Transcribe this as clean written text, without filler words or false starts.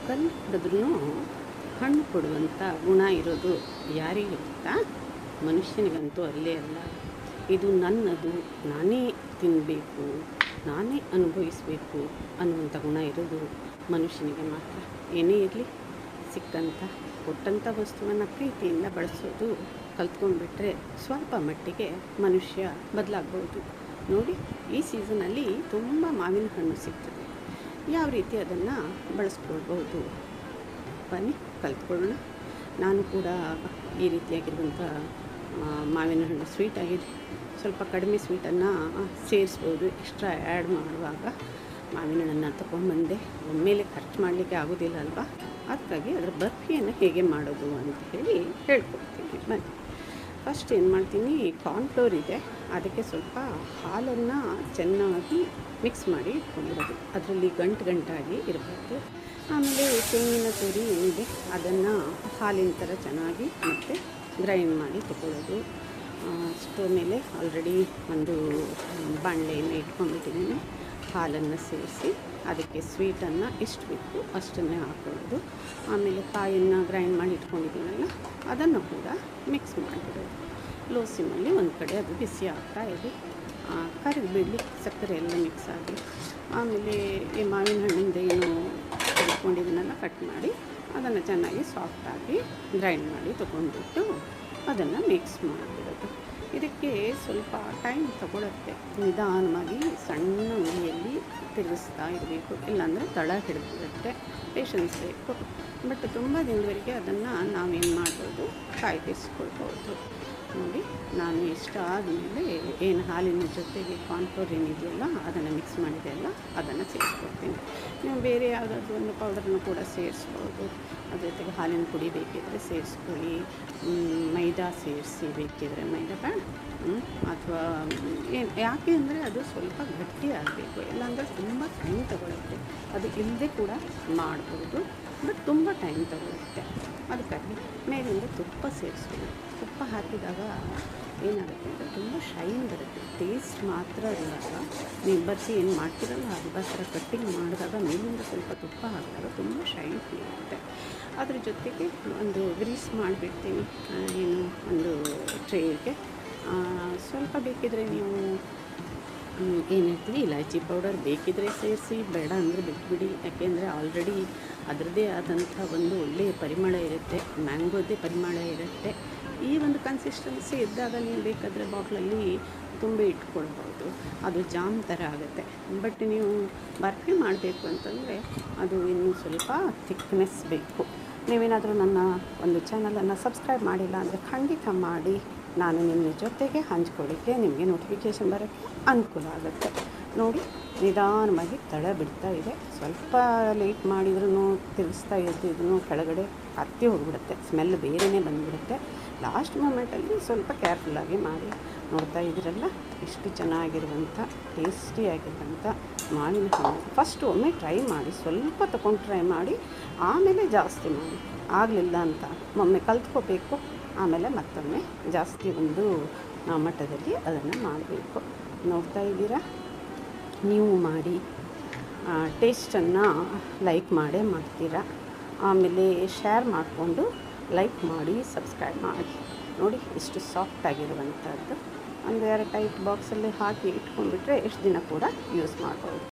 ಕಲ್ಲು ಹಿಡಿದ್ರೂ ಹಣ್ಣು ಕೊಡುವಂಥ ಗುಣ ಇರೋದು ಯಾರಿಗೆ ಗೊತ್ತಾ? ಮನುಷ್ಯನಿಗಂತೂ ಅಲ್ಲೇ ಅಲ್ಲ. ಇದು ನನ್ನದು, ನಾನೇ ತಿನ್ನಬೇಕು, ನಾನೇ ಅನುಭವಿಸಬೇಕು ಅನ್ನುವಂಥ ಗುಣ ಇರೋದು ಮನುಷ್ಯನಿಗೆ ಮಾತ್ರ. ಏನೇ ಇರಲಿ, ಸಿಕ್ಕಂಥ ಕೊಟ್ಟಂಥ ವಸ್ತುವನ್ನು ಪ್ರೀತಿಯಿಂದ ಬಳಸೋದು ಕಲ್ತ್ಕೊಂಡ್ಬಿಟ್ರೆ ಸ್ವಲ್ಪ ಮಟ್ಟಿಗೆ ಮನುಷ್ಯ ಬದಲಾಗ್ಬೋದು. ನೋಡಿ, ಈ ಸೀಸನಲ್ಲಿ ತುಂಬ ಮಾವಿನ ಹಣ್ಣು ಸಿಗ್ತದೆ. ಯಾವ ರೀತಿ ಅದನ್ನು ಬಳಸ್ಕೊಳ್ಬೋದು ಬನ್ನಿ ಕಲ್ತ್ಕೊಳ್ಳೋಣ. ನಾನು ಕೂಡ ಈ ರೀತಿಯಾಗಿರುವಂಥ ಮಾವಿನ ಹಣ್ಣು ಸ್ವೀಟ್ ಆಗಿದೆ, ಸ್ವಲ್ಪ ಕಡಿಮೆ ಸ್ವೀಟನ್ನು ಸೇರಿಸ್ಬೋದು. ಎಕ್ಸ್ಟ್ರಾ ಆ್ಯಡ್ ಮಾಡುವಾಗ ಮಾವಿನ ಹಣ್ಣನ್ನು ತೊಗೊಂಡ್ಬಂದೆ. ಒಮ್ಮೆಲೆ ಖರ್ಚು ಮಾಡಲಿಕ್ಕೆ ಆಗೋದಿಲ್ಲ ಅಲ್ವಾ? ಅದಕ್ಕಾಗಿ ಅದರ ಬರ್ಫಿಯನ್ನು ಹೇಗೆ ಮಾಡೋದು ಅಂತ ಹೇಳಿ ಹೇಳ್ಕೊಡ್ತೀನಿ ಬನ್ನಿ. ಫಸ್ಟ್ ಏನು ಮಾಡ್ತೀನಿ, ಕಾರ್ನ್ಫ್ಲೋರ್ ಇದೆ, ಅದಕ್ಕೆ ಸ್ವಲ್ಪ ಹಾಲನ್ನು ಚೆನ್ನಾಗಿ ಮಿಕ್ಸ್ ಮಾಡಿ ಇಟ್ಕೊಂಡಿರೋದು. ಅದರಲ್ಲಿ ಗಂಟಾಗಿ ಇರಬಾರ್ದು. ಆಮೇಲೆ ತೆಂಗಿನ ತುರಿ ಏನಿದೆ ಅದನ್ನು ಹಾಲಿನ ಥರ ಚೆನ್ನಾಗಿ ಮತ್ತೆ ಗ್ರೈಂಡ್ ಮಾಡಿ ತಗೊಳ್ಳೋದು. ಸ್ಟವ್ ಮೇಲೆ ಆಲ್ರೆಡಿ ಒಂದು ಬಾಣಲೆಯನ್ನು ಇಟ್ಕೊಂಡ್ಬಿಟ್ಟಿದ್ದೀನಿ. ಹಾಲನ್ನು ಸೇರಿಸಿ ಅದಕ್ಕೆ ಸ್ವೀಟನ್ನು ಎಷ್ಟು ಬೇಕು ಅಷ್ಟನ್ನೇ ಹಾಕ್ಕೊಳ್ಳೋದು. ಆಮೇಲೆ ಕಾಯನ್ನು ಗ್ರೈಂಡ್ ಮಾಡಿ ಇಟ್ಕೊಂಡಿದ್ದೀನಲ್ಲ ಅದನ್ನು ಕೂಡ ಮಿಕ್ಸ್ ಮಾಡಿಬಿಡೋದು. ಲೋ ಸಿಮ್ಮಲ್ಲಿ ಒಂದು ಕಡೆ ಅದು ಬಿಸಿ ಆಗ್ತಾ ಇದೆ. ಕರಿದು ಬಿಡಲಿ, ಸಕ್ಕರೆ ಎಲ್ಲ ಮಿಕ್ಸ್ ಆಗಿ. ಆಮೇಲೆ ಈ ಮಾವಿನ ಹಣ್ಣಿಂದ ಏನು ತೆಗೆದುಕೊಂಡಿದ್ದೀನಲ್ಲ ಕಟ್ ಮಾಡಿ ಅದನ್ನು ಚೆನ್ನಾಗಿ ಸಾಫ್ಟಾಗಿ ಗ್ರೈಂಡ್ ಮಾಡಿ ತೊಗೊಂಡ್ಬಿಟ್ಟು ಅದನ್ನು ಮಿಕ್ಸ್ ಮಾಡಿಬಿಡೋದು. ಇದಕ್ಕೆ ಸ್ವಲ್ಪ ಟೈಮ್ ತಗೊಳುತ್ತೆ. ನಿಧಾನವಾಗಿ ಸಣ್ಣ ಉರಿಯಲ್ಲಿ ತಿರುಗಿಸ್ತಾ ಇರಬೇಕು, ಇಲ್ಲಾಂದರೆ ತಳ ಹಿಡಿದಿರುತ್ತೆ. ಪೇಷನ್ಸ್ ಬೇಕು. ಬಟ್ ತುಂಬ ದಿನದವರೆಗೆ ಅದನ್ನು ನಾವೇನು ಮಾಡ್ಬೋದು, ಕಾಯ್ದಿರಿಸ್ಕೊಳ್ಬೋದು. ನೋಡಿ, ನಾನು ಇಷ್ಟ ಆದಮೇಲೆ ಏನು ಹಾಲಿನ ಜೊತೆಗೆ ಕಾರ್ನ್ಫ್ಲೋರ್ ಏನಿದೆಯಲ್ಲ ಅದನ್ನು ಮಿಕ್ಸ್ ಮಾಡಿದೆಯಲ್ಲ ಅದನ್ನು ಸೇರಿಸ್ಕೊಡ್ತೀನಿ. ನೀವು ಬೇರೆ ಯಾವುದಾದ್ರೂ ಒಂದು ಪೌಡರ್ನು ಕೂಡ ಸೇರಿಸ್ಬೋದು. ಅದ್ರ ಜೊತೆಗೆ ಹಾಲಿನ ಪುಡಿ ಬೇಕಿದ್ದರೆ ಸೇರಿಸ್ಕೊಳ್ಳಿ, ಮೈದಾ ಸೇರಿಸಿ ಬೇಕಿದ್ರೆ ಮೈದಾ ಬೇಡ. ಅಥವಾ ಯಾಕೆ ಅಂದರೆ ಅದು ಸ್ವಲ್ಪ ಗಟ್ಟಿ ಆಗಬೇಕು, ಇಲ್ಲಾಂದರೆ ತುಂಬ ಟೈಮ್ ತಗೊಳುತ್ತೆ. ಅದು ಇಲ್ಲದೆ ಕೂಡ ಮಾಡ್ಬೋದು, ಬಟ್ ತುಂಬ ಟೈಮ್ ತಗೊಳುತ್ತೆ. ಅದಕ್ಕಾಗಿ ಮೇಲಿಂದ ತುಪ್ಪ ಸೇರಿಸ್ಕೊಳ್ಳಿ. ತುಪ್ಪ ಹಾಕಿದಾಗ ಏನಾಗುತ್ತೆ ಅಂದರೆ ತುಂಬ ಶೈನ್ ಬರುತ್ತೆ. ಟೇಸ್ಟ್ ಮಾತ್ರ ಇರುವಾಗ ನೀವು ಬರ್ಸಿ ಏನು ಮಾಡ್ತೀರಲ್ಲ ಹಲ್ವಾ ಥರ ಕಟ್ಟಿಂಗ್ ಮಾಡಿದಾಗ ಮೇಲಿಂದ ಸ್ವಲ್ಪ ತುಪ್ಪ ಹಾಕಿದಾಗ ತುಂಬ ಶೈನ್ ಇರುತ್ತೆ. ಅದ್ರ ಜೊತೆಗೆ ಒಂದು ಗ್ರೀಸ್ ಮಾಡಿಬಿಡ್ತೀನಿ. ಏನು ಒಂದು ಟ್ರೇಗೆ ಸ್ವಲ್ಪ ಬೇಕಿದ್ರೆ ನೀವು ಏನು ಹೇಳ್ತೀವಿ ಇಲಾಚಿ ಪೌಡರ್ ಬೇಕಿದ್ರೆ ಸೇರಿಸಿ, ಬೇಡ ಅಂದರೆ ಬಿಟ್ಬಿಡಿ. ಯಾಕೆಂದರೆ ಆಲ್ರೆಡಿ ಅದರದ್ದೇ ಆದಂಥ ಒಂದು ಒಳ್ಳೆಯ ಪರಿಮಳ ಇರುತ್ತೆ, ಮ್ಯಾಂಗೋದೇ ಪರಿಮಳ ಇರುತ್ತೆ. ಈ ಒಂದು ಕನ್ಸಿಸ್ಟೆನ್ಸಿ ಇದ್ದಾಗ ನೀವು ಬೇಕಾದರೆ ಬಾಟ್ಲಲ್ಲಿ ತುಂಬಿ ಇಟ್ಕೊಳ್ಬೋದು. ಅದು ಜಾಮ್ ಥರ ಆಗುತ್ತೆ. ಬಟ್ ನೀವು ಬರ್ಫಿ ಮಾಡಬೇಕು ಅಂತಂದರೆ ಅದು ಇನ್ನೂ ಸ್ವಲ್ಪ ಥಿಕ್ನೆಸ್ ಬೇಕು. ನೀವೇನಾದರೂ ನನ್ನ ಒಂದು ಚಾನಲನ್ನು ಸಬ್ಸ್ಕ್ರೈಬ್ ಮಾಡಿಲ್ಲ ಅಂದರೆ ಖಂಡಿತ ಮಾಡಿ. ನಾನು ನಿಮ್ಮ ಜೊತೆಗೆ ಹಂಚ್ಕೊಳ್ಳಿಕ್ಕೆ ನಿಮಗೆ ನೋಟಿಫಿಕೇಷನ್ ಬರೋಕ್ಕೆ ಅನುಕೂಲ ಆಗುತ್ತೆ. ನೋಡಿ, ನಿಧಾನವಾಗಿ ತಳ ಬಿಡ್ತಾ ಇದೆ. ಸ್ವಲ್ಪ ಲೇಟ್ ಮಾಡಿದ್ರೂ ತಿರುಗಿಸ್ತಾ ಇದ್ದಿದ್ರೂ ಕೆಳಗಡೆ ಹತ್ತಿ ಹೋಗಿಬಿಡುತ್ತೆ, ಸ್ಮೆಲ್ ಬೇರೆಯೇ ಬಂದುಬಿಡುತ್ತೆ. ಲಾಸ್ಟ್ ಮೂಮೆಂಟಲ್ಲಿ ಸ್ವಲ್ಪ ಕೇರ್ಫುಲ್ಲಾಗಿ ಮಾಡಿ. ನೋಡ್ತಾ ಇದ್ದೀರಲ್ಲ, ಇಷ್ಟು ಚೆನ್ನಾಗಿರುವಂಥ ಟೇಸ್ಟಿಯಾಗಿರುವಂಥ ಮಾವಿನ ಹಣ್ಣು. ಫಸ್ಟ್ ಒಮ್ಮೆ ಟ್ರೈ ಮಾಡಿ, ಸ್ವಲ್ಪ ತಗೊಂಡು ಟ್ರೈ ಮಾಡಿ, ಆಮೇಲೆ ಜಾಸ್ತಿ ಮಾಡಿ. ಆಗಲಿಲ್ಲ ಅಂತ ಒಮ್ಮೆ ಕಲ್ತ್ಕೋಬೇಕು, ಆಮೇಲೆ ಮತ್ತೊಮ್ಮೆ ಜಾಸ್ತಿ ಒಂದು ಮಟ್ಟದಲ್ಲಿ ಅದನ್ನು ಮಾಡಬೇಕು. ನೋಡ್ತಾ ಇದ್ದೀರಾ, ನೀವು ಮಾಡಿ ಟೇಸ್ಟನ್ನು ಲೈಕ್ ಮಾಡೇ ಮಾಡ್ತೀರಾ. ಆಮೇಲೆ ಶೇರ್ ಮಾಡಿಕೊಂಡು ಲೈಕ್ ಮಾಡಿ, ಸಬ್ಸ್ಕ್ರೈಬ್ ಮಾಡಿ. ನೋಡಿ, ಇಷ್ಟು ಸಾಫ್ಟಾಗಿರುವಂಥದ್ದು. ಒಂದು 2 ಟೈಟ್ ಬಾಕ್ಸಲ್ಲಿ ಹಾಕಿ ಇಟ್ಕೊಂಡ್ಬಿಟ್ರೆ ಎಷ್ಟು ದಿನ ಕೂಡ ಯೂಸ್ ಮಾಡ್ಬೋದು.